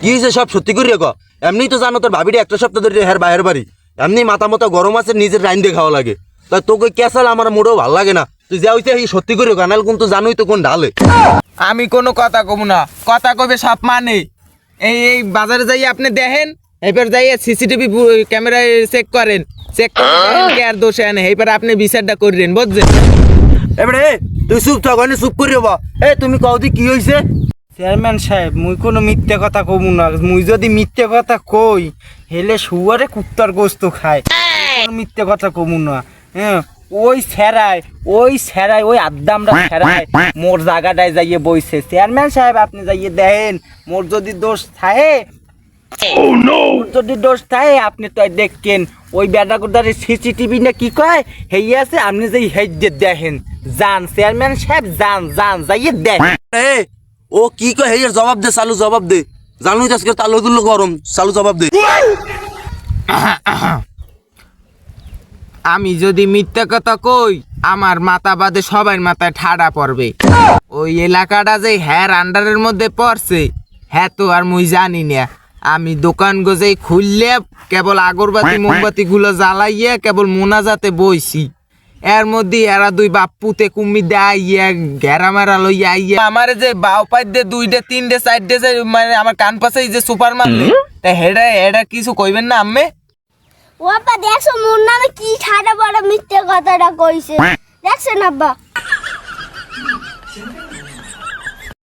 কি হয়েছে সব সত্যি করে ক। এমনি তো জানো তোর ভাবিটা একটা সপ্তাহ ধরে হের বাইরের বাড়ি, এমনি মাথা মতো গরম আছে, নিজের রাইন দিয়ে খাওয়া লাগে। তা তোকে ক্যাসাল আমার মোটেও ভালো লাগে না। তুই যা হইতে এই সত্যি করে কানাল কিন্তু জানোই তো কোন ঢালে। আমি কোনো কথা কব না, কথা কবে সব মানে। এই বাজারে যাই আপনি দেখেন, এবার যাই সিসিটিভি ক্যামেরায় চেক করেন, চেক করেন কে আর দোষে আনে, এইবার আপনি বিচারটা করেন, বুঝছেন? এবারে তুই চুপ থাক, চুপ করে বা। তুমি কদি কি হয়েছে? চেয়ারম্যান সাহেব, মুই কোনো মিথ্যে কথা কমু না। মুই যদি মিথ্যে কথা কই হেলে শুয়ারে কুত্তার গোস্ত খায়। কোনো মিথ্যে কথা কমু না। হ্যাঁ, ওই স্যারাই ওই আদ্দামরা স্যারাই মোর জায়গাটায় যাইয়ে বইছে। চেয়ারম্যান সাহেব আপনি যাইয়ে দেখেন, মোর যদি দোষ থাকে, মোর যদি দোষ থাকে আপনি তো দেখেন ওই বেটাগুদারে সিসিটিভি না কি কয় হেই আছে, আপনি যাই হেই দেখেন। যান চেয়ারম্যান সাহেব, যান যান যাইয়ে দেখেন। ও কি কয় হেই জবাব দে, চালু জবাব দে। জানুই তো আজকে তালু তুল্লু গরম, চালু জবাব দে। আমি যদি মিথ্যা কথা কই আমার মাথা বাদে সবার মাথায় ঠাডা পড়বে। ওই এলাকাটা যে হ্যার আন্ডারের মধ্যে পড়ছে হ্যাঁ তো আর মুই জানি না। আমি দোকান গোজেই খুললে কেবল আগরবাতি মোমবাতি গুলো জ্বালাইয়া কেবল মোনাজাতে বইছি, এর মধ্যে এরা দুই বাপুতে কুমি দেয়া ঘেরা মারা লইয়া আইয়া আমার যে বাউ পাই দিয়ে 2টে 3টে 4টে যে মানে আমার কান পাশে যে সুপার মারলে, তা হেডা কিছু কইবেন না আম্মে? ও আব্বা দেখছো মোর নামে কি ঠাডা বড় মিথ্যে কথাটা কইছে, দেখছেন আব্বা?